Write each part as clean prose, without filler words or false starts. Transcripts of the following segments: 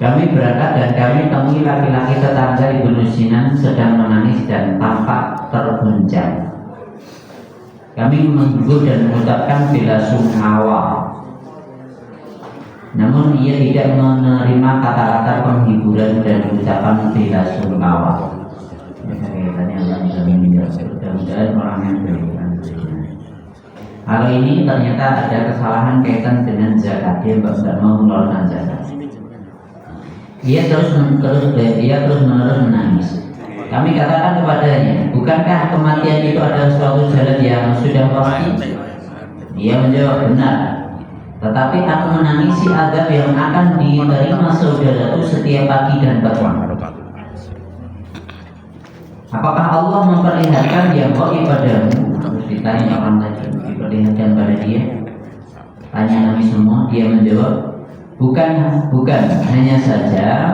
Kami berangkat dan kami temui laki-laki tetangga Ibnu Sinan sedang menangis dan tampak terguncang. Kami menghibur dan mengucapkan bela sungkawa. Namun ia tidak menerima kata-kata penghiburan dan ucapan bela sungkawa. Mudah-mudahan orang yang beriman. Kalau ini ternyata ada kesalahan kaitan dengan zakat, dia tidak mau mengeluarkan zakat. Dia terus menerus menangis. Kami katakan kepadanya, bukankah kematian itu adalah suatu jalan yang sudah pasti? Dia menjawab, benar. Tetapi aku menangisi azab yang akan diterima saudaraku setiap pagi dan petang. Apakah Allah memperlihatkan yang gaib padamu? Harus ditanya orang tadi, diperlihatkan pada dia. Tanya kami semua, dia menjawab, bukan, hanya saja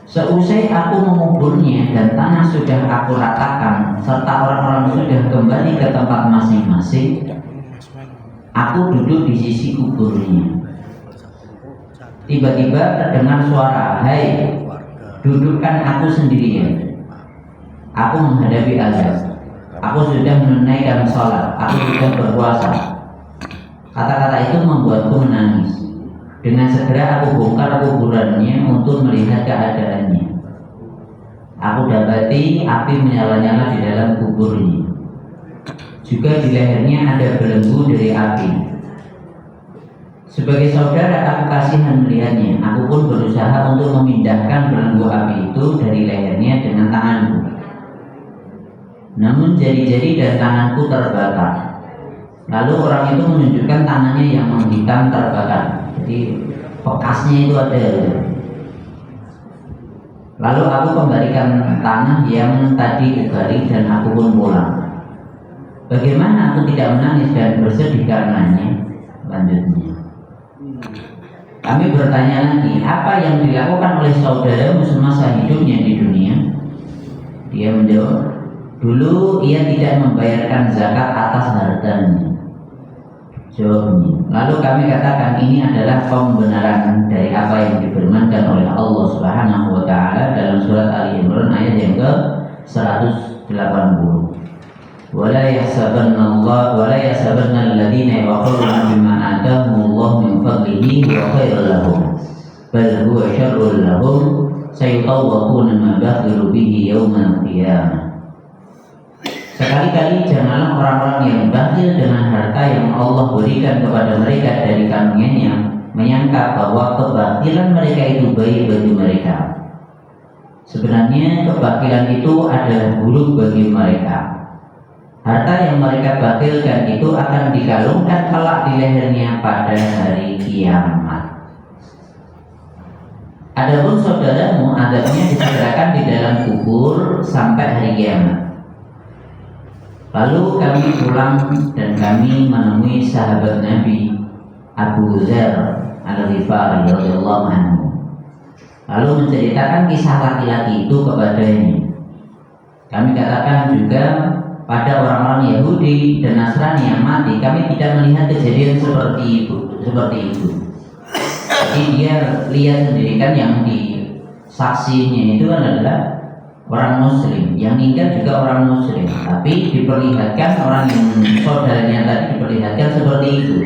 seusai aku menguburnya dan tanah sudah aku ratakan serta orang-orang sudah kembali ke tempat masing-masing, aku duduk di sisi kuburnya. Tiba-tiba terdengar suara, "Hai, dudukkan aku sendirian. Aku menghadapi azab. Aku sudah menunaikan sholat. Aku sudah berpuasa." Kata-kata itu membuatku menangis. Dengan segera aku bongkar kuburannya untuk melihat keadaannya. Aku dapati api menyala-nyala di dalam kuburnya. Juga di lehernya ada belenggu dari api. Sebagai saudara aku kasihan melihatnya. Aku pun berusaha untuk memindahkan belenggu api itu dari lehernya dengan tanganku. Namun jari-jari dan tanganku terbakar. Lalu orang itu menunjukkan tangannya yang menghitam terbakar. Jadi bekasnya itu ada. Lalu aku kembalikan tanah yang tadi kugali dan aku pun pulang. Bagaimana aku tidak menangis dan bersedih karenanya? Lanjutnya, kami bertanya lagi, apa yang dilakukan oleh saudaramu semasa hidupnya di dunia? Dia menjawab, dulu ia tidak membayarkan zakat atas hartanya. Jawabnya. Lalu kami katakan ini adalah pembenaran dari apa yang difirmankan oleh Allah Subhanahu wa taala dalam surat Ali Imran ayat yang ke-180. Wala yahsabanna alladziina yabkhuluna bima ataahumullahu min fadlihi huwa khairul lahum bal huwa syarrul lahum sayutawwaquna ma bakhilu bihi yaumal qiyamah. Sekali-kali janganlah orang-orang yang bakhil dengan harta yang Allah berikan kepada mereka dari karunia-Nya menyangka bahwa kebakhilan mereka itu baik bagi mereka. Sebenarnya kebakhilan itu adalah buruk bagi mereka. Harta yang mereka bakhilkan itu akan dikalungkan kelak di lehernya pada hari kiamat. Adapun saudaramu, azabnya disegerakan di dalam kubur sampai hari kiamat. Lalu kami pulang dan kami menemui sahabat Nabi Abu Dzar Al-Ghifari radhiyallahu anhu. Lalu menceritakan kisah laki-laki itu kepadanya. Kami katakan juga pada orang-orang Yahudi dan Nasrani yang mati, kami tidak melihat kejadian seperti itu. Jadi dia lihat sendiri kan yang disaksinya itu adalah orang Muslim, yang meninggal juga orang Muslim, tapi diperlihatkan orang yang saudaranya tadi diperlihatkan seperti itu.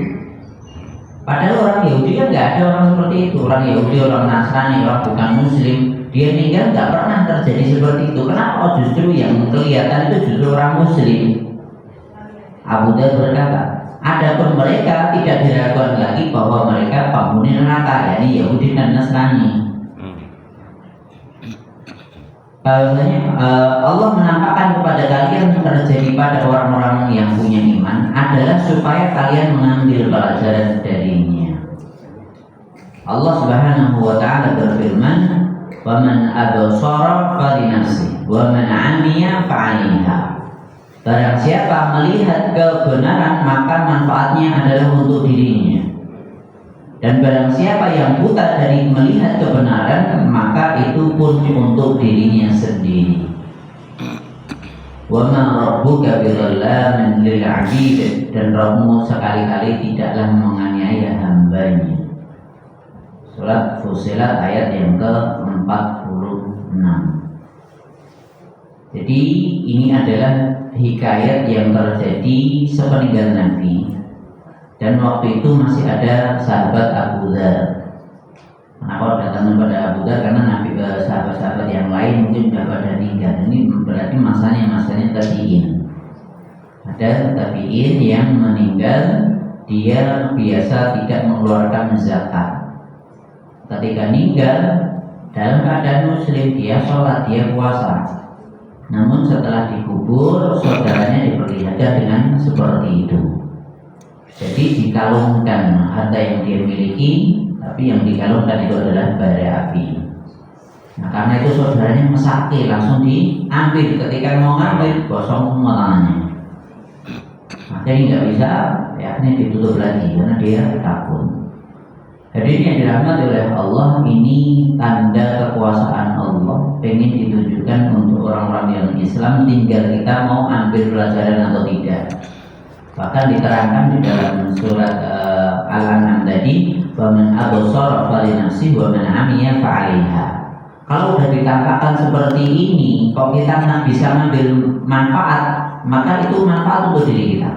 Padahal orang Yahudi kan nggak ada orang seperti itu. Orang Yahudi, orang Nasrani, orang bukan Muslim, dia meninggal nggak pernah terjadi seperti itu. Kenapa justru yang kelihatan itu justru orang Muslim? Abu Dzar berkata, adapun mereka tidak diragukan lagi bahwa mereka penghuni neraka, yakni Yahudi dan Nasrani. Bahwasanya Allah menampakkan kepada kalian terjadi pada orang-orang yang punya iman adalah supaya kalian mengambil pelajaran darinya. Allah Subhanahu wa taala berfirman, "Wa man absara falinafsi wa man 'amiya fa'alaiha." Barang siapa melihat kebenaran maka manfaatnya adalah untuk dirinya. Dan barang siapa yang buta dari melihat kebenaran maka maka itu pun untuk dirinya sendiri. Wa ma rabbuka bidzallamin lil 'abid, dan Rabbmu sekali-kali tidaklah menganiaya hambanya. Surat Fussilat ayat yang ke-46. Jadi ini adalah hikayat yang terjadi sepeninggal Nabi, dan waktu itu masih ada sahabat Abu Dzar. Kenapa datang kepada Abu Dzar? Karena Nabi sahabat-sahabat yang lain mungkin sudah pada meninggal. Ini berarti masanya tabi'in. Ada tabi'in yang meninggal, dia biasa tidak mengeluarkan zakat. Ketika meninggal dalam keadaan muslim, dia sholat, dia puasa. Namun setelah dikubur, saudaranya diperlihatkan dengan seperti itu. Jadi dikalungkan harta yang dia miliki, tapi yang dikalungkan itu adalah bara api. Nah, karena itu saudaranya mesake, langsung diambil. Ketika mau ngambil, gosong semua tangannya. Jadi nggak bisa, ya ini ditutup lagi karena dia takut. Jadi ini yang dirahmati oleh Allah, ini tanda kekuasaan Allah, pengen ditunjukkan untuk orang-orang yang Islam, tinggal kita mau ambil pelajaran atau tidak. Bahkan diterangkan di dalam surat Al-An'am tadi, wa man absara falinafsihi wa man 'amiya fa'alaiha. Kalau sudah ditampakkan seperti ini, kok kita nggak bisa ngambil manfaat, maka itu manfaat untuk diri kita.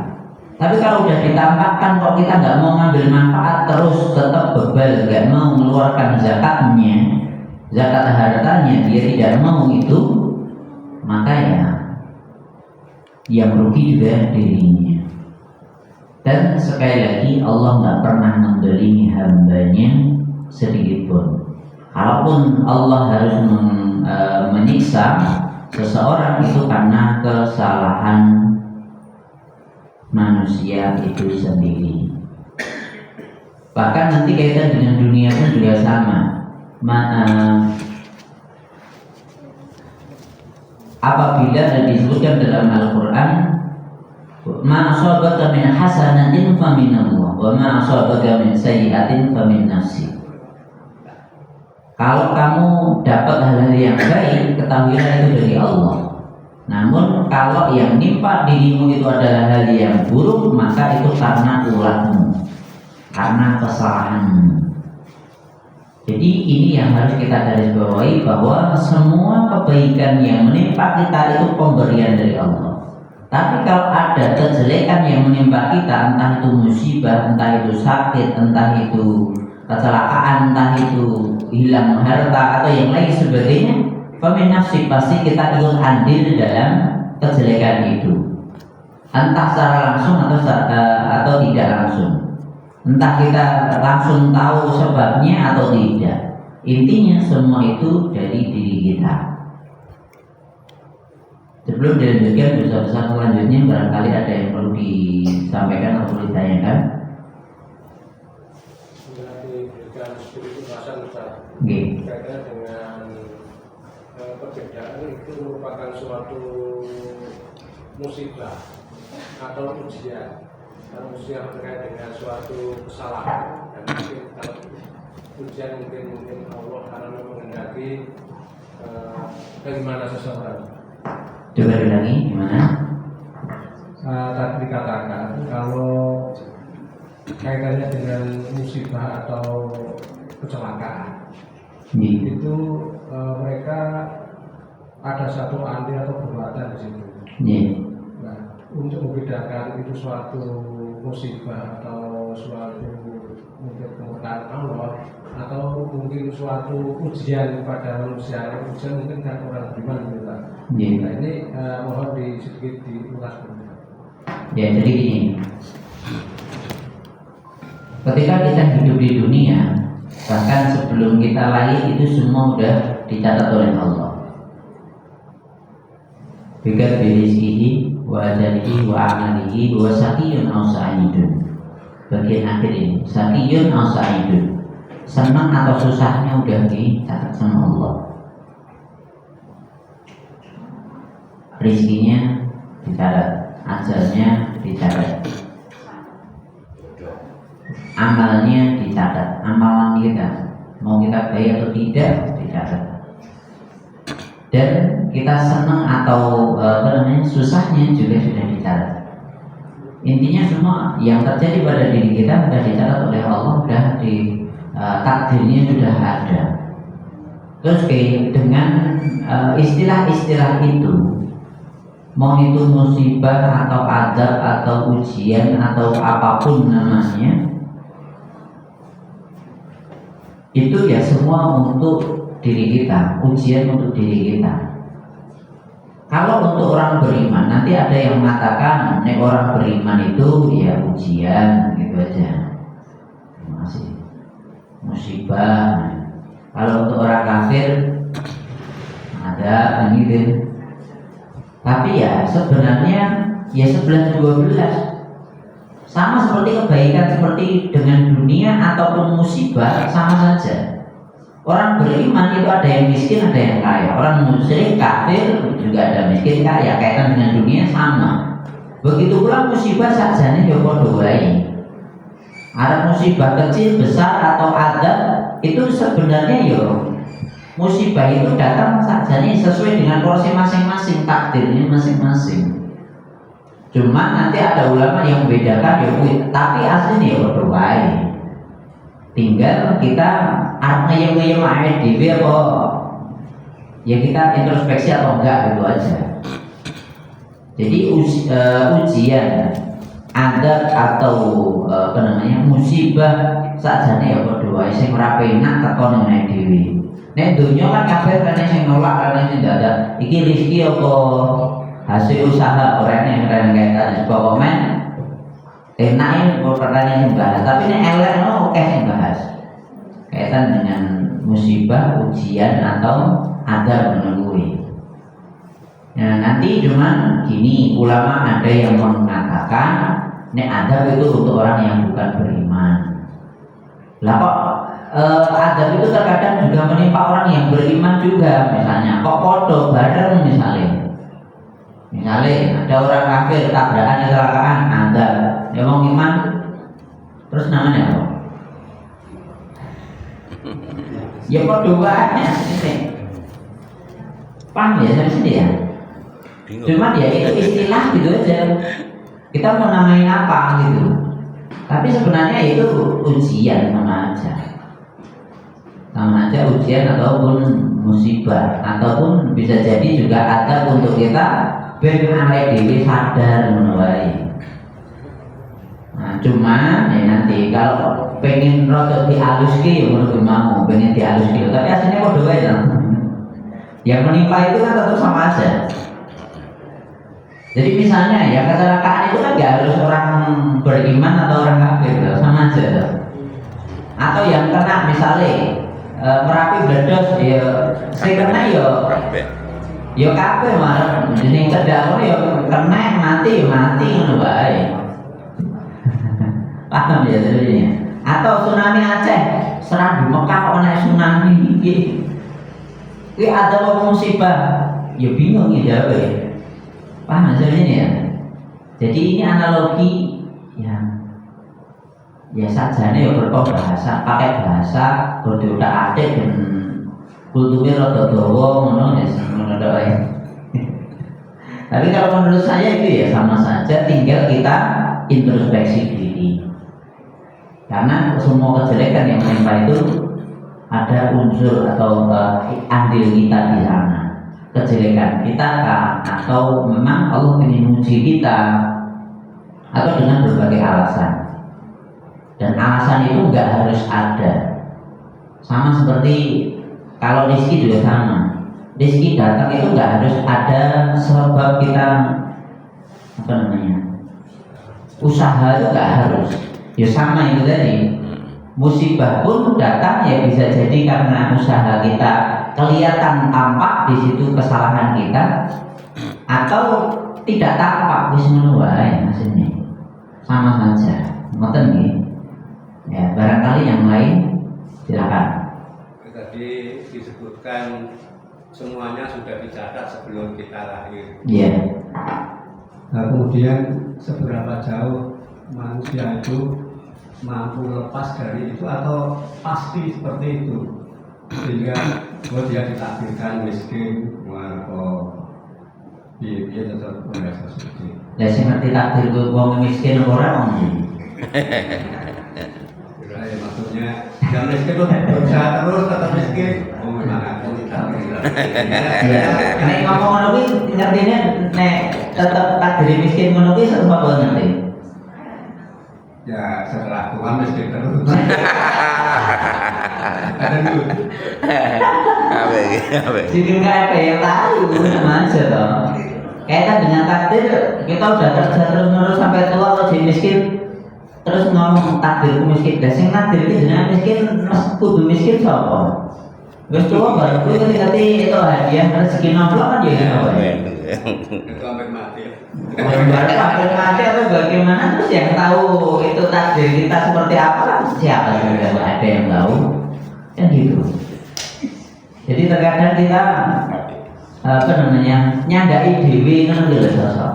Tapi kalau sudah ditampakkan kok kita nggak mau ngambil manfaat, terus tetap bebal, nggak mau mengeluarkan zakatnya, zakat hartanya dia tidak mau itu, maka ya yang rugi juga dirinya. Dan sekali lagi Allah nggak pernah mendolimi hambanya sedikit pun. Kalaupun Allah harus menyiksa seseorang itu karena kesalahan manusia itu sendiri. Bahkan nanti kaitan dengan dunia pun juga sama. Apabila disebutkan dalam Al-Quran, ma asabaka min hasanatin famin Allah, wa ma asabaka min sayyi'atin famin nafsi. Kalau kamu dapat hal-hal yang baik, ketahuilah itu dari Allah. Namun kalau yang nimpa dirimu itu adalah hal yang buruk, maka itu karena ulahmu, karena kesalahanmu. Jadi ini yang harus kita garis bawahi, bahwa semua kebaikan yang menimpa kita itu pemberian dari Allah. Tapi kalau ada kejelekan yang menimpa kita, entah itu musibah, entah itu sakit, entah itu kecelakaan, entah itu hilang harta atau yang lain sebagainya, famin nafsi, pasti kita ikut andil dalam kejelekan itu, entah secara langsung atau tidak langsung, entah kita langsung tahu sebabnya atau tidak. Intinya semua itu dari diri kita. Sebelum dilanjutkan dosa-dosa selanjutnya, barangkali ada yang perlu disampaikan atau perlu ditanyakan. Berkaitan dengan perbedaan itu merupakan suatu musibah atau ujian, ujian terkait dengan suatu kesalahan, dan mungkin kalau ujian mungkin Allah karena menghendaki bagaimana seseorang. Coba lagi gimana? Tadi dikatakan kalau kaitannya dengan musibah atau kecelakaan, itu mereka ada satu andil atau perbuatan di situ. Nah, untuk membedakan itu suatu musibah atau suatu mungkin kemurkaan Allah atau mungkin suatu ujian kepada manusia, ujian mungkin kan orang beriman gitu kan. Nah ini mohon sedikit diulas dulu. Ya, jadi gini, ketika kita hidup di dunia, bahkan sebelum kita lahir itu semua sudah dicatat oleh Allah. Bikat birizkihi wa ajalihi wa amalihi wa sakiyun aw sa'idun. Bagian akhir ini, sakiyun aw sa'idun, senang atau susahnya udah dicatat sama Allah. Rizkinya dicatat, ajalnya dicatat, amalnya dicatat, amalan kita mau kita baik atau tidak dicatat. dan kita senang atau susahnya juga sudah dicatat. Intinya semua yang terjadi pada diri kita sudah dicatat oleh Allah, sudah di takdirnya sudah ada. Terus dengan istilah-istilah itu, mau itu musibah atau azab atau ujian atau apapun namanya, itu ya semua untuk diri kita, ujian untuk diri kita. Kalau untuk orang beriman, nanti ada yang mengatakan nek orang beriman itu ya ujian gitu aja, masih musibah. Kalau untuk orang kafir ada gitu. Tapi ya sebenarnya ya 11-12 sama seperti kebaikan, seperti dengan dunia ataupun musibah sama saja. Orang beriman itu ada yang miskin, ada yang kaya. Orang musyrik, kafir juga ada miskin, kaya. Kaitan dengan dunia sama. Begitu pula musibah sajane ya padha wae. Ada musibah kecil, besar atau adab itu sebenarnya ya musibah itu datang sajane sesuai dengan porsi masing-masing, takdirnya masing-masing. Cuma nanti ada ulama yang membedakan ya, tapi aslinya ya padha wae. Tinggal kita ngeyem-ngeyem awake dhewe apa ya kita introspeksi atau enggak gitu aja. Jadi ujian adab atau musibah sakjane ya padha wae sing ora penak teko ning awake dhewe. Nek donya kan kabeh kene sing nolak kene sing dadak. Iki rezeki apa hasil usaha ora nek kaitan pokoknya enake perkara sing bahas, tapi nek elek no akeh sing bahas. Kaitan dengan musibah, ujian atau adab menunggu. Nah nanti cuman gini, ulama ada yang mengatakan nek adab itu untuk orang yang bukan beriman. Lah kok adab itu terkadang juga menimpa orang yang beriman juga, misalnya kok podo bareng misalnya ada orang kafir tabrakan kecelakaan adab, ya mau iman terus namanya apa? Ya podo wae paham ya sampai sini ya. Cuma ya itu istilah gitu aja. Kita mau namain apa gitu. Tapi sebenarnya itu ujian sama aja ujian ataupun musibah, ataupun bisa jadi juga ada untuk kita ben awake dhewe sadar ngono wae. Nah, cuma ya nanti kalau pengen rada dialuske ya ngono mau, pengen dialuske tapi aslinya padha wae ya. Yang menimpa itu kan tetap sama aja. Jadi misalnya ya kecelakaan itu kan gak harus orang beriman atau orang kafir, sama aja. Atau yang kena misalnya Merapi bledos ya sing kena ya kabeh marah. Jeneng cedhak ya kena mati ya mati ngono wae. Paham ya sebenarnya. Atau tsunami Aceh, Serambi Mekah ana tsunami iki. Kuwi ada musibah, ya bingung ya jawabe. Paham sebenarnya ya. Jadi ini analogi ya sajane ya berkok bahasa, pakai bahasa kudu tak atik dan kulturnya rada dawa ngono ya ngono wae. Tapi kalau menurut saya itu ya sama saja, tinggal kita introspeksi diri. Karena semua kejelekan yang menimpa itu ada unsur atau andil kita di sana. Kejelekan kita atau memang Allah ingin menguji kita atau dengan berbagai alasan. Dan alasan itu enggak harus ada. Sama seperti kalau rezeki juga sama. Rezeki datang itu enggak harus ada sebab kita usaha itu enggak harus. Ya sama itu tadi. Musibah pun datang ya bisa jadi karena usaha kita kelihatan tampak di situ kesalahan kita, atau tidak tampak wis ngono wae maksudnya. Sama saja. Ngoten nggih. Ya, barangkali yang lain silakan. Tadi disebutkan semuanya sudah dicatat sebelum kita lahir. Iya. Nah, kemudian seberapa jauh manusia itu mampu lepas dari itu atau pasti seperti itu? sehingga dia ditakdirkan miskin atau dia tetap merasa suci. Lah sing ngerti takdir wong miskin ora wong. Ya, maksudnya yang miskin tuh berusaha terus tetap miskin. Oh memang aku ditakdir. Nek ngomong ngono kuwi ngertine nek tetep takdir miskin ngono kuwi sapa ngerti? Ya setelah Tuhan miskin terus. Ada dulu. Jadi nggak ada yang tahu aja toh. Kaitan dengan takdir kita udah kerja terus menerus sampai tua kalau jadi miskin terus ngomong takdirku miskin. Dan sing takdir iki jenengan miskin kudu miskin sapa? Wis tua baru kuwi ketika itu hadiah rezeki nomplok kan ya apa ya? Itu sampai mati. Baru sampai mati atau bagaimana terus yang tahu itu takdir kita seperti apa kan siapa juga nggak ada yang tahu kan gitu. Jadi terkadang kita apa namanya nyandai dewi kan lho sosok.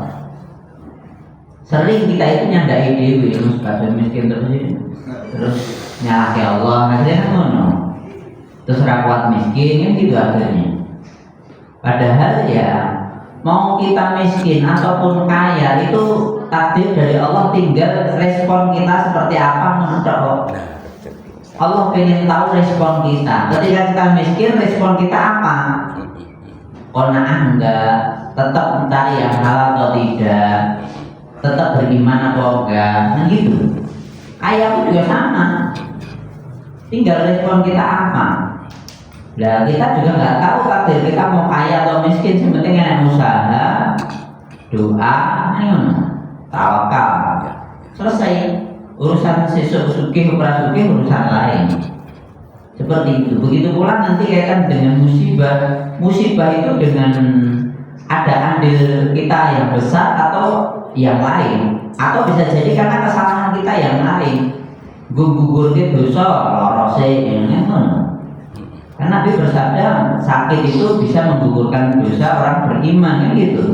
Sering kita itu nyandai dewi sebagai miskin terus nyalahke Allah akhirnya kan ngono. Terus rakwat miskin kan gitu akhirnya. Padahal ya mau kita miskin ataupun kaya itu takdir dari Allah, tinggal respon kita seperti apa menurut Allah pengen tahu respon kita. Ketika kita miskin, respon kita apa? Qanaah enggak, tetap mencari yang halal atau tidak, tetap beriman atau enggak, nah gitu. Kaya pun juga sama, tinggal respon kita apa. Nah kita juga nggak tahu takdir kita mau kaya atau miskin, sepenting ada usaha, doa, tawakal, selesai. Urusan sesuk sugih uprasugih urusan lain. Seperti itu. Begitu pula nanti kaitan dengan musibah. Musibah itu dengan ada andil kita yang besar atau yang lain, atau bisa jadi karena kesalahan kita yang lain. Gugur ke dosa lorose ini kan. Karena Nabi bersabda sakit itu bisa menggugurkan dosa orang beriman kan gitu.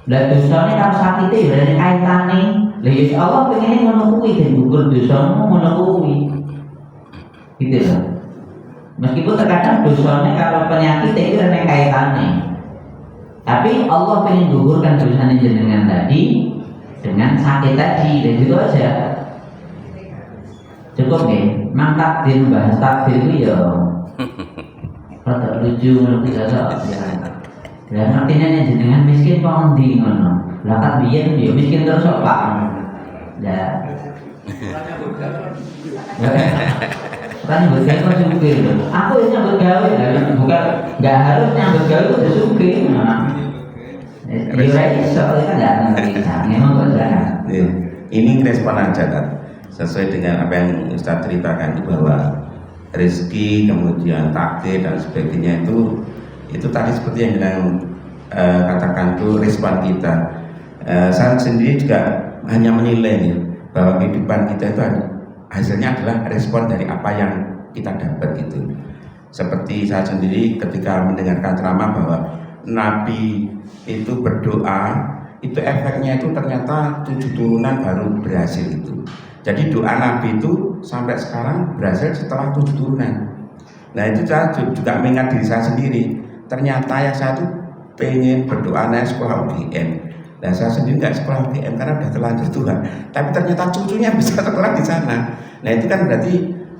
Dan dosanya kalau sakitnya berarti kaitannya. Lah ya Allah pengen menukui dan gugur dosamu menukui. Gitu loh. Meskipun terkadang dosanya kalau penyakit itu ada kaitannya. Tapi Allah pengen gugurkan dosanya jenengan tadi dengan sakit tadi dan gitu aja. Cukup nih, mang takdir bahas takdir itu ya. Rada lucu ngono kuwi ya. Lah artinya jenengan miskin kok endi ngono. Lah kan biyen dia miskin terus kok Pak. Ya. Kan bukan kok sugih lho. Aku yang nyambut gawe bukan enggak harus nyambut gawe udah sugih. Ya iso kan enggak ngerti. Memang kok jangan. Ini respon aja kan. Sesuai dengan apa yang Ustaz ceritakan bahwa rezeki kemudian takdir dan sebagainya itu tadi seperti yang kita katakan itu respon kita. Saya sendiri juga hanya menilai bahwa kehidupan kita itu hasilnya adalah respon dari apa yang kita dapat gitu. Seperti saya sendiri ketika mendengarkan ceramah bahwa Nabi itu berdoa, itu efeknya itu ternyata 7 turunan baru berhasil itu. Jadi doa Nabi itu sampai sekarang berhasil setelah 7 turunan. Nah itu saya juga mengingat diri saya sendiri. Ternyata yang saya tuh pengen berdoa naik sekolah UGM. Nah saya sendiri nggak sekolah UGM karena udah terlanjur Tuhan. Tapi ternyata cucunya bisa sekolah di sana. Nah itu kan berarti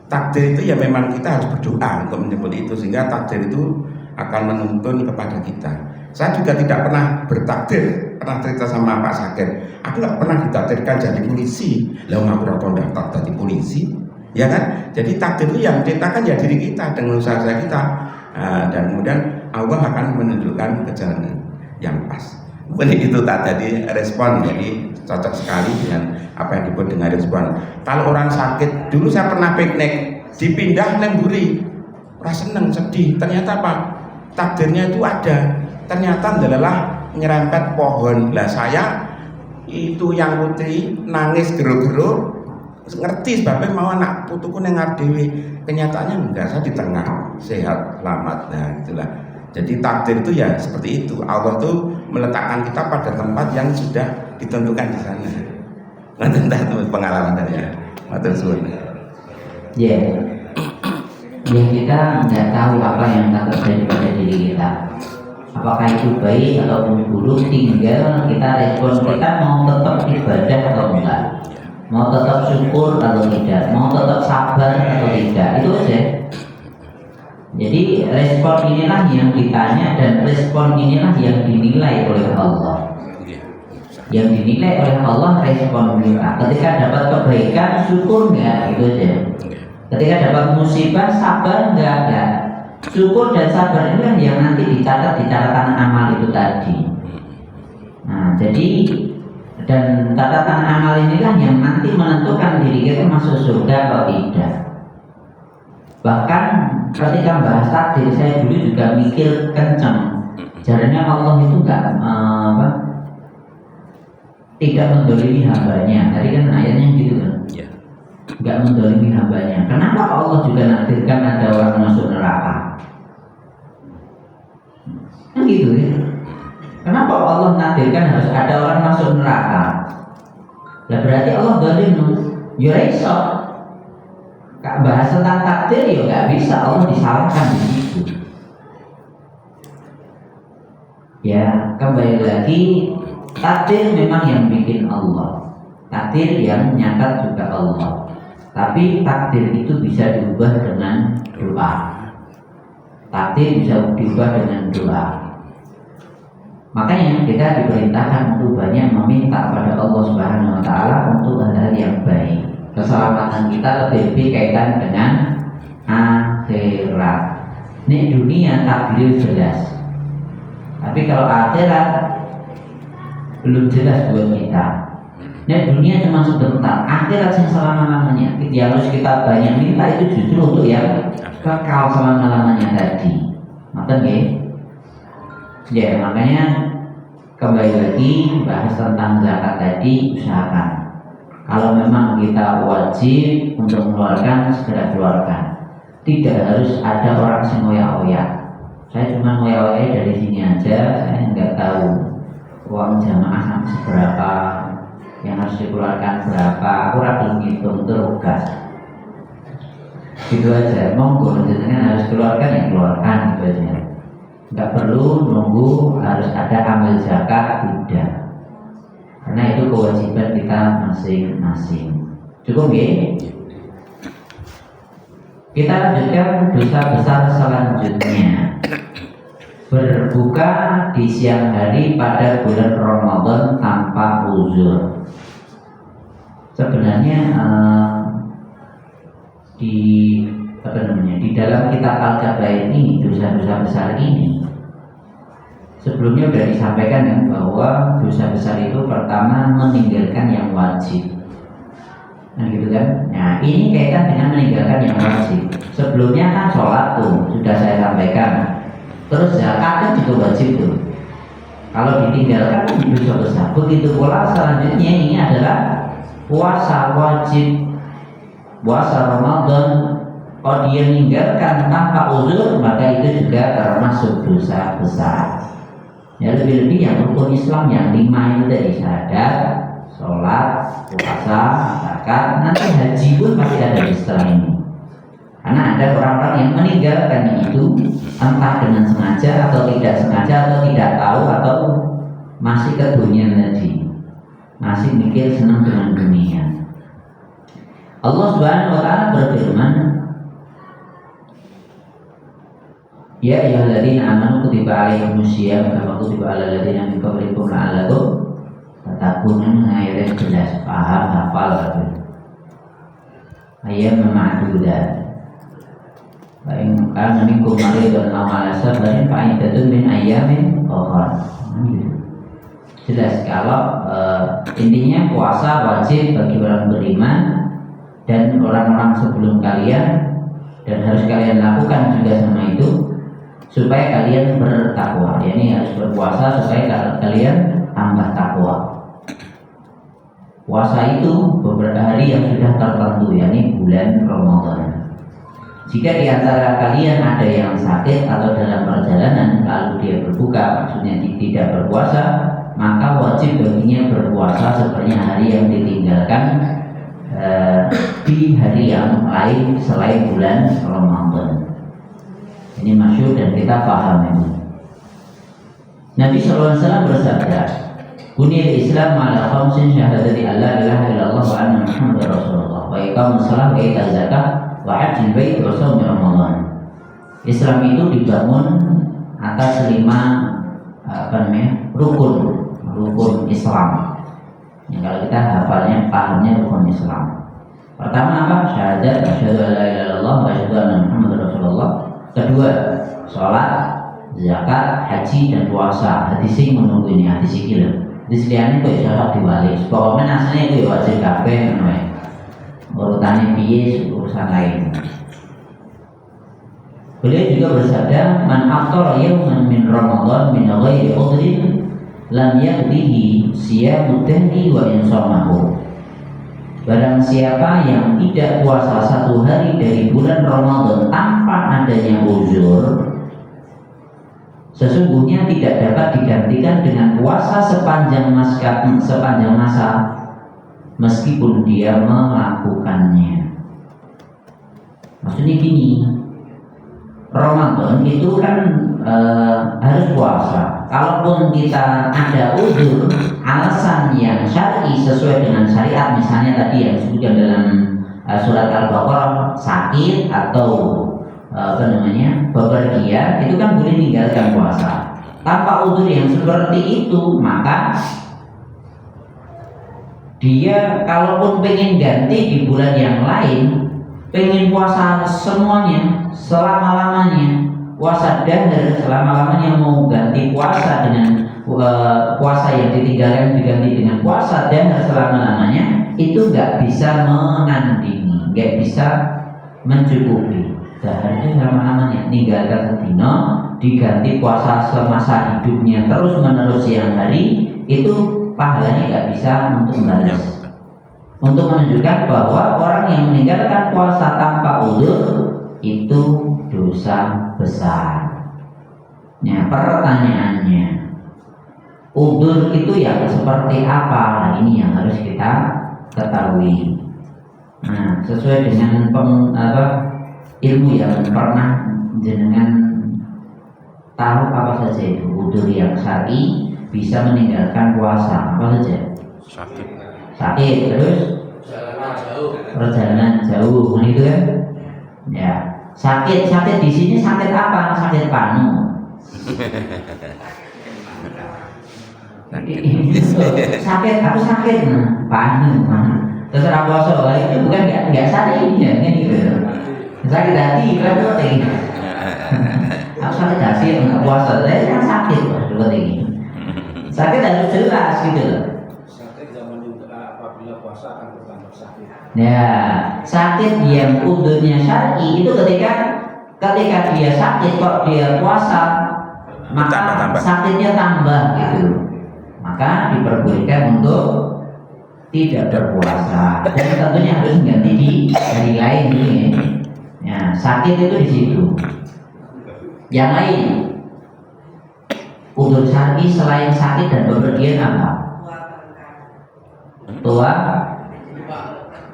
takdir itu ya memang kita harus berdoa untuk menyebut itu, sehingga takdir itu akan menuntun kepada kita. Saya juga tidak pernah bertakdir, pernah cerita sama Pak Sakir, aku nggak pernah ditakdirkan jadi polisi. Lalu aku rapor daftar jadi polisi, ya kan? Jadi takdir itu yang menciptakan ya diri kita dengan usaha kita, dan kemudian Allah akan menunjukkan ke jalan yang pas. Mungkin itu tadi respon, jadi cocok sekali dengan apa yang disebut dengan respon. Kalau orang sakit, dulu saya pernah piknik, dipindah Lemburi, rasa seneng, sedih. Ternyata apa? Takdirnya itu ada. Ternyata adalah nyerempet pohon. Lah saya itu yang putri nangis geruk-geruk, ngerti sebabnya mau anak putuku nengar dewi. Kenyataannya enggak, saya di tengah sehat selamat. Nah itulah. Jadi takdir itu ya seperti itu. Allah tuh meletakkan kita pada tempat yang sudah ditentukan di sana. Nanti itu pengalaman dari ya. Matur suwun. Ya. ya kita nggak tahu apa yang akan terjadi pada diri kita. Apakah itu baik ataupun buruk, tinggal kita respon kita mau tetap ibadah atau enggak, mau tetap syukur atau tidak, mau tetap sabar atau tidak, itu aja. Jadi respon inilah yang ditanya dan respon inilah yang dinilai oleh Allah. Yang dinilai oleh Allah respon kita. Ketika dapat kebaikan syukur enggak, itu aja. Ketika dapat musibah sabar enggak. Syukur dan sabar itu yang nanti dicatat di catatan amal itu tadi. Nah, jadi dan catatan amal inilah yang nanti menentukan diri kita masuk surga atau tidak. Bahkan ketika bahas takdir saya dulu juga mikir kencang. Jaranya Allah itu tidak mendolimi hambanya. Tadi kan ayatnya gitu kan. Enggak mendolimi hambanya. Kenapa Allah juga nakdirkan ada orang masuk neraka? Kan gitu ya. Kenapa Allah nakdirkan harus ada orang masuk neraka? Lah berarti Allah zalim. Ya iso. Kak bahas tentang takdir ya nggak bisa, Allah disalahkan di situ. Ya kembali lagi, takdir memang yang bikin Allah. Takdir yang nyatat juga Allah. Tapi takdir itu bisa diubah dengan doa. Takdir bisa diubah dengan doa. Makanya kita diperintahkan untuk banyak meminta pada Allah Subhanahu wa taala untuk hal-hal yang baik. Keselamatan kita lebih kaitan dengan akhirat. Ini dunia takdir jelas. Tapi kalau akhirat belum jelas buat kita. Nah dunia cuma sebentar, akhirat yang selama-lamanya. Yang harus kita banyak minta itu justru untuk yang kekal selama-lamanya tadi. Maksudnya ya makanya kembali lagi bahas tentang zakat tadi, usahakan. Kalau memang kita wajib untuk mengeluarkan, segera keluarkan. Tidak harus ada orang yang ngoyak-ngoyak. Saya cuma ngoyak-ngoyak dari sini aja, saya nggak tahu uang jamaah sampai seberapa, yang harus dikeluarkan berapa, aku belum ngitung terus. Gitu aja, monggo jenengan harus keluarkan ya keluarkan gitu aja. Nggak perlu nunggu harus ada ambil zakat, tidak. Karena itu kewajiban kita masing-masing. Cukup ya? Kita lanjutkan dosa besar selanjutnya. Berbuka di siang hari pada bulan Ramadan tanpa uzur. Sebenarnya di dalam kitab Al-Kabair ini, dosa-dosa besar ini sebelumnya sudah disampaikan ya, bahwa dosa besar itu pertama meninggalkan yang wajib. Nah gitu kan. Nah ini kaitan dengan meninggalkan yang wajib. Sebelumnya kan sholat tuh sudah saya sampaikan. Terus zakat kan juga wajib tuh. Kalau ditinggalkan dosa besar. Begitu pula selanjutnya ini adalah puasa wajib. Puasa Ramadan. Kalau dia meninggalkan tanpa uzur, maka itu juga termasuk dosa besar. Ya lebih-lebih yang rukun Islam yang 5 itu dari syahadat, sholat, puasa, zakat, nanti haji pun masih ada di setelah ini. Karena ada orang-orang yang meninggalkan itu entah dengan sengaja atau tidak sengaja atau tidak tahu atau masih ke dunia tadi, masih mikir senang dengan dunia. Allah Subhanahu wa taala berfirman, ya ayyuhalladzina amanu kutiba alaikumus syiyam kama kutiba alal ladzina min qablikum la'allakum tattaqun. Ayat jelas, paham, hafal gitu. Ayat ma'dudat. Wa in kana minkum maridun aw 'ala safarin fa iddatun min ayyamin ukhra. Jelas kalau intinya puasa wajib bagi orang beriman dan orang-orang sebelum kalian, dan harus kalian lakukan juga sama itu supaya kalian bertakwa. Yani harus berpuasa supaya kalian tambah takwa. Puasa itu beberapa hari yang sudah tertentu, yakni bulan Ramadan. Jika di antara kalian ada yang sakit atau dalam perjalanan lalu dia berbuka, maksudnya tidak berpuasa, maka wajib baginya berpuasa seperti hari yang ditinggalkan di hari yang lain selain bulan Ramadan. Ini masyhur dan kita paham ini. Nabi SAW bersabda, "Buniyal Islam ala khamsin syahadati an la ilaha illallah wa anna Muhammadar Rasulullah wa iqamus shalah wa ita'z zakah wa hajjil bait wa shaum Ramadan." Islam itu dibangun atas 5 rukun Islam. Ya, kalau kita hafalnya pahamnya rukun Islam. Pertama apa? Syahadat asyhadu an la ilaha illallah wa asyhadu anna Muhammadar Rasulullah. Kedua, sholat, zakat, haji dan puasa. Hadis ini menunggu ini, hadis ini loh. Hadis liane kok iso diwali. Pokoknya aslinya itu wajib kabeh ngono. Urutannya piye urusan lain. Beliau juga bersabda, "Man aftara yawman min Ramadan min ghairi udhrin lam yaqdihi siyamud dahri wa insamahu." Barang siapa yang tidak puasa 1 hari dari bulan Ramadan tanpa adanya uzur, sesungguhnya tidak dapat digantikan dengan puasa sepanjang masa meskipun dia melakukannya. Maksudnya gini, Ramadan itu kan harus puasa. Kalaupun kita ada uzur, alasan yang syar'i sesuai dengan syariat, misalnya tadi yang disebutkan dalam surat Al-Baqarah, sakit atau bepergian, itu kan boleh tinggalkan puasa. Tanpa uzur yang seperti itu, maka dia kalaupun pengen ganti di bulan yang lain, pengen puasa semuanya selama-lamanya, puasa dahar selama-lamanya, mau ganti puasa dengan puasa yang ditinggalkan diganti dengan puasa dahar selama-lamanya, itu nggak bisa menandingi, nggak bisa mencukupi. Dahar itu selama-lamanya, tinggalkan sedino diganti puasa semasa hidupnya terus menerus siang hari, itu pahalanya nggak bisa untuk membalas. Untuk menunjukkan bahwa orang yang meninggalkan puasa tanpa uzur itu dosa besar. Nah, pertanyaannya, uzur itu yang seperti apa? Nah, ini yang harus kita ketahui. Nah, sesuai dengan ilmu yang pernah jenengan tahu apa saja itu uzur yang syar'i bisa meninggalkan puasa apa saja? Sakit, terus perjalanan jauh, itu kan? Ya, sakit di sini sakit apa? Sakit panu. Sakit, aku sakit, panu. Terserah puasa, itu bukan nggak sakit ini ya, kan gitu. Sakit hati, kan tuh ini. Aku sakit hati, nggak puasa, saya kan sakit, dua ini. Sakit harus jelas gitu loh. Ya, sakit yang uzurnya syar'i itu ketika dia sakit kok dia puasa, maka tambah. Sakitnya tambah gitu. Maka diperbolehkan untuk tidak berpuasa. Dan tentunya harus mengganti di hari lain ini. Ya, sakit itu di situ. Yang lain, uzur syar'i selain sakit dan bepergian apa?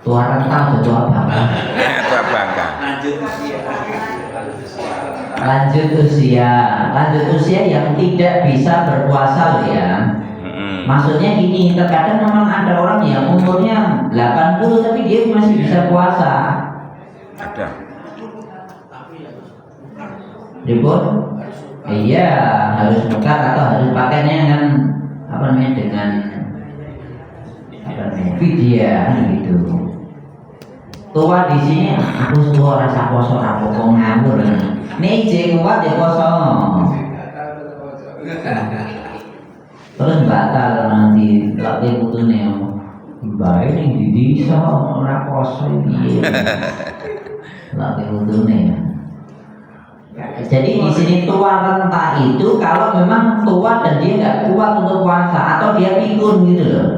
Tua rentang atau tua bangka? Tua bangka. Lanjut usia yang tidak bisa berpuasa loh ya. Maksudnya gini, terkadang memang ada orang yang umurnya 80 tapi dia masih bisa puasa. Ada. Ribut? Iya, harus buka atau harus pakainya kan dengan vidya gitu. Tua di sini aku tua rasa poso apa ngawur. Nih jeng kuat ya poso. Terus batal nanti latih putune. Bae ning di desa ora poso piye. Latih putune. Jadi di sini tua renta itu kalau memang tua dan dia nggak kuat untuk puasa atau dia pikun gitu loh.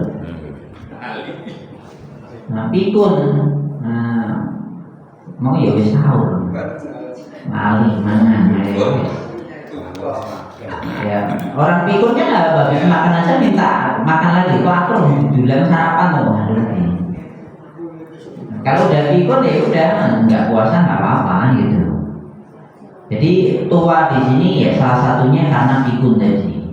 Nah, pikun. Mau ya wis sahur. Malih mana ya. Orang pikun kan nggak habis makan aja minta makan lagi. Kok aku bilang sarapan loh. Kalau udah pikun ya udah nggak puasa nggak apa-apa gitu. Jadi tua di sini ya salah satunya karena pikun tadi,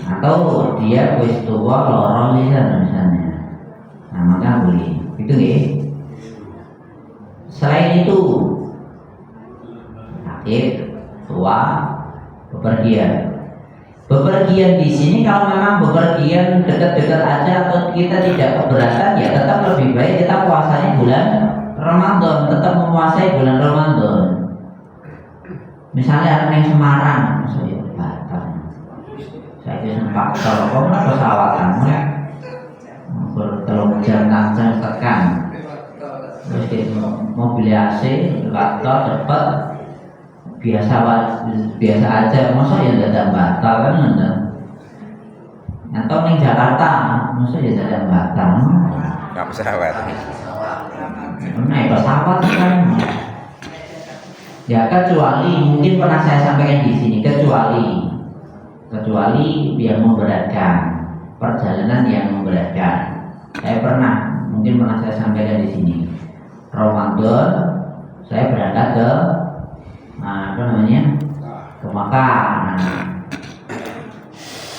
atau dia wis tua loro misalnya. Nah maka boleh itu ya. Selain itu sakit, tua, bepergian. Bepergian di sini kalau memang bepergian dekat-dekat aja atau kita tidak keberatan ya tetap lebih baik kita puasanya bulan Ramadan, tetap memuasai bulan Ramadan. Misalnya ada yang Semarang, saya Batam, saya sempat kalau pesawatan, bertelur jam jam tekan, terus di mobil AC, kantor cepat. Biasa aja, masa ya dadak batal kan enggak? Atau ning Jakarta, masa ya dadak batal? Nggak pesawat. Naik pesawat kan? Ya kecuali mungkin pernah saya sampaikan di sini kecuali yang memberatkan, perjalanan yang memberatkan. Saya pernah saya sampaikan di sini. Ramadan saya berangkat ke ke Makkah.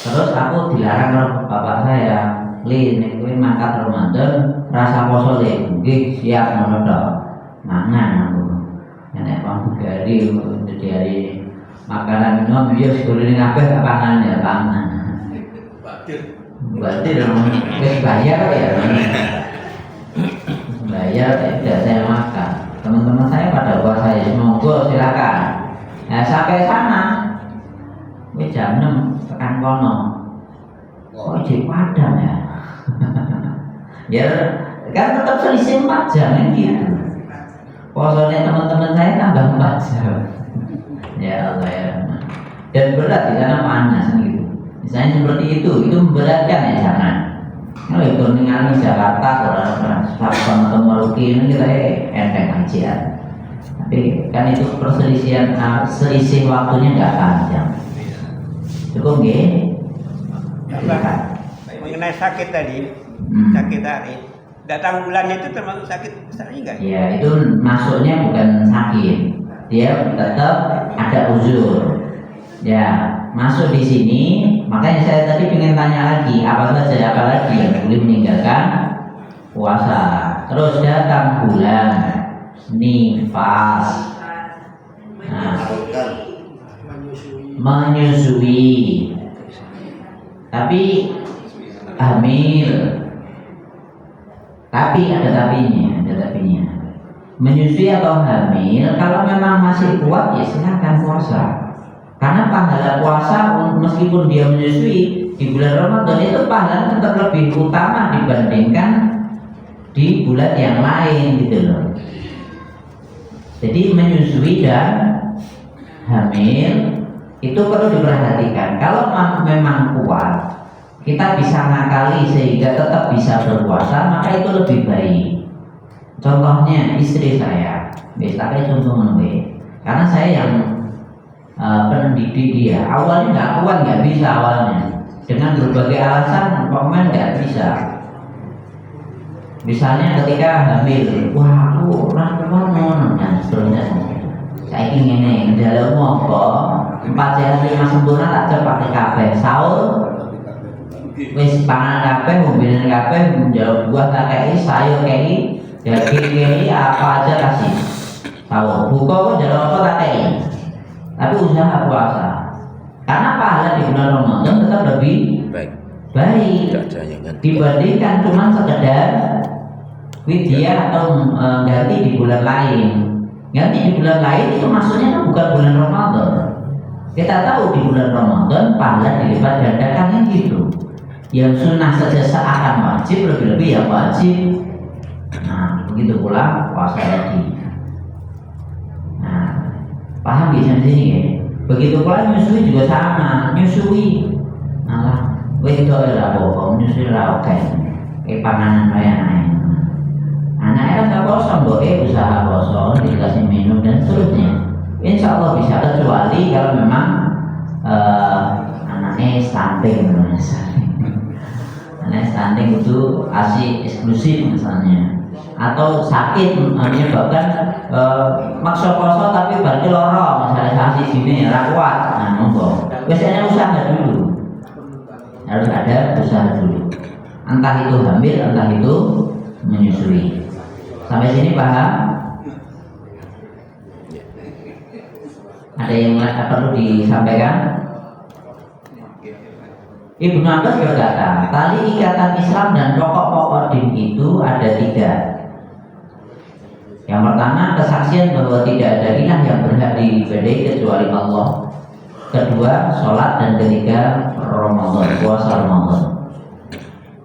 Terus aku dilarang oleh bapak saya, "Li, nek kowe mangkat Ramadan, rasa poso le." "Nggih, siap ngono to." Mangan aku. Nek pramugari dari makanan minum yo sekolah kabeh pangan ya pangan. Berarti dong, wis bayar ya. Bayar tidak saya makan. Teman-teman saya pada puasa ya, monggo silakan. Nah sampai sana, jam 6 tekan kono. Kok jadi padam ya? Ya kan tetap selisih 4 jam kan gitu. Puasanya teman-teman saya tambah 4 jam. Ya Allah ya. Dan berat di sana panas gitu. Misalnya seperti itu memberatkan ya jangan. Kalau itu ningali Jakarta orang sama Maluki ini kita enteng aja. Tapi kan itu perselisihan selisih waktunya nggak panjang. Cukup nggih? Mengenai sakit tadi, sakit hari, datang bulan itu termasuk sakit besar enggak? Ya itu masuknya bukan sakit, dia tetap ada uzur. Ya masuk di sini, makanya saya tadi ingin tanya lagi apa lagi yang boleh meninggalkan puasa. Terus datang bulan nifas, menyusui, tapi hamil, tapi ada tapinya. Menyusui atau hamil, kalau memang masih kuat ya silakan puasa. Karena pahala puasa meskipun dia menyusui di bulan Ramadan itu pahala tetap lebih utama dibandingkan di bulan yang lain gitu loh. Jadi menyusui dan hamil itu perlu diperhatikan. Kalau memang kuat, kita bisa ngakali sehingga tetap bisa berpuasa, maka itu lebih baik. Contohnya istri saya, misalnya contoh menurut, karena saya yang pendidik dia, awalnya nggak kuat, nggak bisa awalnya, dengan berbagai alasan, pokoknya nggak bisa. Misalnya ketika hamil, wah aku orang kuat mau dan seterusnya. Saya ingin ini, dalam apa 4 sehat 5 sempurna tak cepat kabeh sahur. Wis pangan kabeh, ngombenan kabeh, menjawab buah tak kei, sayur kei, daging kei, apa aja kasih. Sahur, buka kok jalan apa tak kei. Tapi usaha puasa. Karena pahala di bulan Ramadan tetap lebih baik dibandingkan cuma sekedar widya atau ganti di bulan lain. Ganti di bulan lain itu maksudnya kan bukan bulan Ramadan. Kita tahu di bulan Ramadan pahala dilipat gandakan kan gitu. Yang sunnah saja seakan wajib, lebih-lebih yang wajib. Nah begitu pula puasa tadi. Nah paham di sini ya. Begitu pula nyusui juga sama, nyusui. Nah, itu adalah bohong, nyusui lah oke. Panganan kayak lain. Anaknya nggak kosong, usaha kosong, dikasih minum dan seterusnya. Insya Allah bisa, kecuali kalau memang anaknya stunting misalnya. Anaknya stunting itu ASI eksklusif misalnya. atau sakit menyebabkan maksa poso tapi berarti loro, misalnya saksi sini ra kuat, nah monggo biasanya usaha dulu, harus ada usaha dulu, entah itu hamil entah itu menyusui. Sampai sini paham? Ada yang perlu disampaikan? Ibnu Abbas berkata, tali ikatan Islam dan pokok-pokok din itu ada 3. Yang pertama, kesaksian bahwa tidak ada ilah yang berhak diibadahi kecuali Allah. Kedua, sholat, dan ketiga, Ramadan, puasa Ramadan.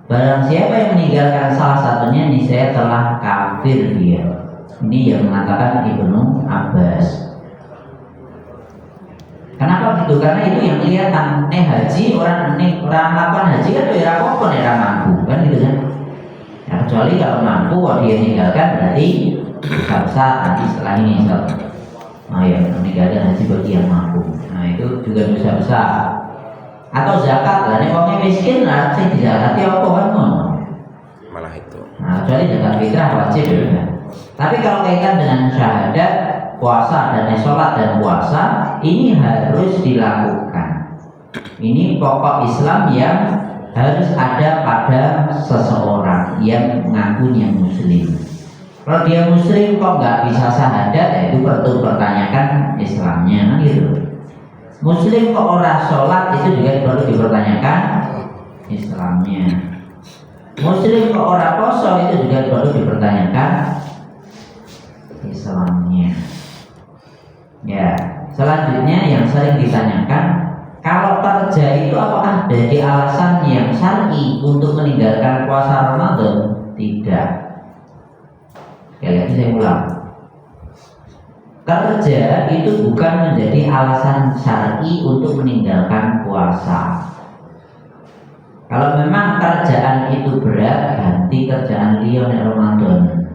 Barang siapa yang meninggalkan salah satunya, niscaya telah kafir dia. Ini yang mengatakan Ibnu Abbas. Kenapa gitu? Karena itu yang kelihatan. Haji orang melakukan haji kan ya apa nih mampu kan gitu kan. Ya, kecuali kalau mampu dia meninggalkan berarti besar nanti setelah ini nah ya meninggalkan haji bagi yang mampu. Nah itu juga dosa besar. Atau zakat lah, nih kalau miskin lah saya dizakati apa kan malah itu. Nah kecuali zakat fitrah wajib ya. Tapi kalau kaitan dengan syahadat, puasa dan sholat dan puasa ini harus dilakukan. Ini pokok Islam yang harus ada pada seseorang yang mengakunya muslim. Kalau dia muslim kok nggak bisa syahadat, ya itu perlu pertanyakan Islamnya kan gitu. Muslim kok orang sholat itu juga perlu dipertanyakan Islamnya. Muslim kok orang poso itu juga perlu dipertanyakan Islamnya. Ya, selanjutnya yang sering ditanyakan, kalau kerja itu apakah jadi alasan yang syar'i untuk meninggalkan puasa Ramadan? Tidak. Sekali lagi saya ulang. Kerja itu bukan menjadi alasan syar'i untuk meninggalkan puasa. Kalau memang kerjaan itu berat, ganti kerjaan liya nek Ramadan.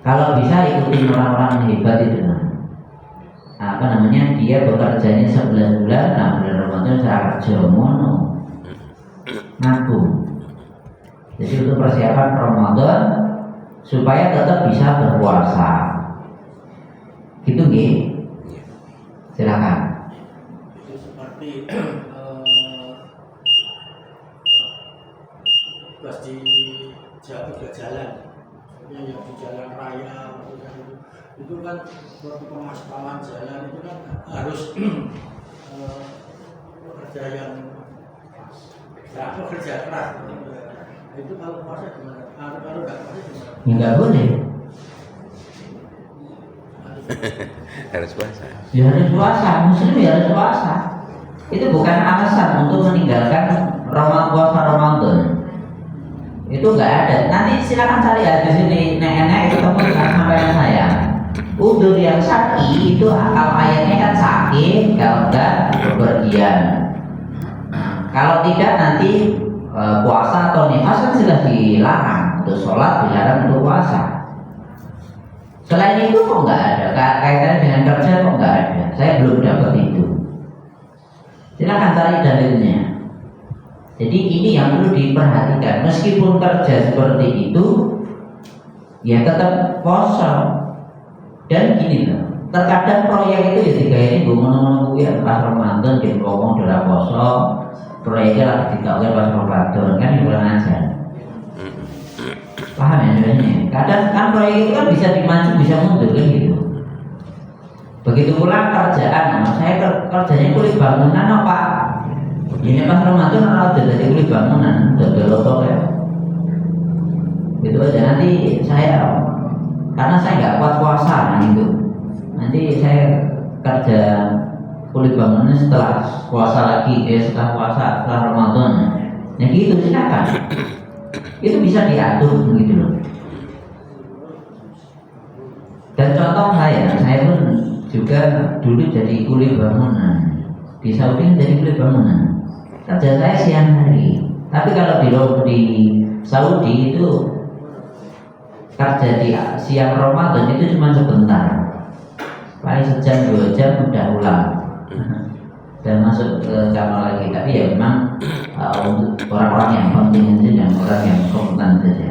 Kalau bisa ikutin orang-orang hebat itu, apa namanya, dia bekerjanya 11 bulan, nah bulan Ramadan saya kerja mono, ngaku. Jadi untuk persiapan Ramadan supaya tetap bisa berpuasa. Gitu nggih? Silakan. Itu seperti pas di jalan. Yang di jalan raya itu kan waktu pemaspalan jalan itu kan harus pekerja yang pekerja keras. Itu kalau puasa gimana? Kalau nggak puasa gimana? Nggak boleh. Harus puasa. Ya harus puasa, muslim ya harus puasa. Itu bukan alasan untuk meninggalkan puasa Ramadan. Itu enggak ada. Nanti silakan cari ya di sini nenek ketemu dengan sampaian saya. Udur yang syar'i itu kalau ayatnya kan sakit, kalau enggak bepergian. Kalau tidak nanti puasa atau nifas kan sudah dilarang. Untuk sholat dilarang, untuk puasa. Selain itu kok enggak ada kaitannya dengan kerja, kok enggak ada. Saya belum dapat itu. Silakan cari dalilnya. Jadi ini yang perlu diperhatikan. Meskipun kerja seperti itu, ya tetap kosong. Dan gini loh, terkadang proyek itu ya tiga ini gue menunggu ya pas Ramadan di ngomong dalam kosong, proyeknya lagi ditawarkan pas Ramadan kan di bulan aja. Paham ya sebenarnya? Kadang kan proyek itu kan bisa dimaju bisa mundur kan gitu. Begitu pula kerjaan, saya kerjanya kulit bangunan Pak. Ini pas Ramadan orang udah jadi kulit bangunan, udah belotok ya. Gitu aja nanti saya, karena saya nggak kuat puasa gitu. Nanti saya kerja kulit bangunan setelah puasa lagi, setelah puasa, setelah Ramadan. Ya gitu silakan. Itu bisa diatur gitu loh. Dan contoh saya pun juga dulu jadi kulit bangunan. Di Saudi jadi kulit bangunan. Kerja saya siang hari. Tapi kalau di Saudi itu kerja di siang Ramadan itu cuma sebentar, paling sejam 2 jam udah ulang dan masuk ke kamar lagi. Tapi ya memang untuk orang-orang yang penting saja dan orang yang kompeten saja.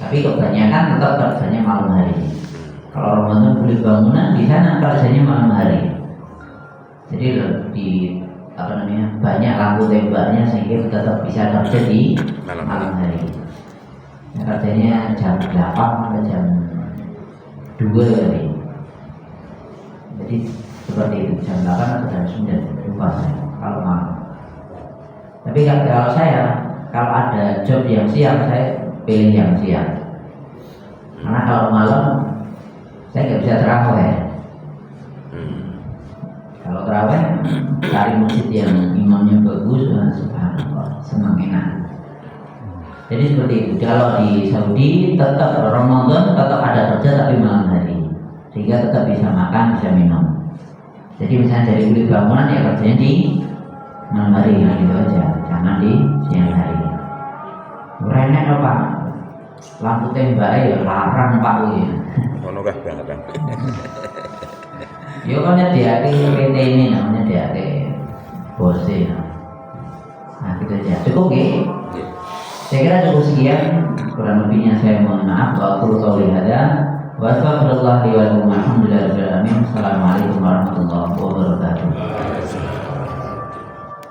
Tapi kebanyakan tetap kerjanya malam hari. Kalau Ramadan beli bangunan di sana kerjanya malam hari. Jadi di banyak lampu tembaknya sehingga tetap bisa kerja di malam hari. Ya, kerjanya jam 8 sampai jam 2 kali. Jadi seperti itu, jam 8 atau jam 9 lupa saya kalau malam. Tapi kalau saya, kalau ada job yang siang, saya pilih yang siang. Karena kalau malam saya nggak bisa terawih. Kalau terawih cari masjid yang imamnya bagus, subhanallah, senang enak. Jadi seperti itu. Kalau di Saudi tetap Ramadan tetap ada kerja tapi malam hari, sehingga tetap bisa makan, bisa minum. Jadi misalnya dari kulit bangunan ya kerjanya di malam hari, nah gitu aja, jangan di siang hari. Renek apa? Lampu tembak ya larang Pak ya. Ono kah banget kan? Yo kan dia PT ini namanya dia bose. Nah gitu aja. Cukup ya? Saya kira cukup sekian. Kurang lebihnya saya mohon maaf. Wa qul qawli hadza wa astaghfirullah li wa lakum. Alhamdulillah.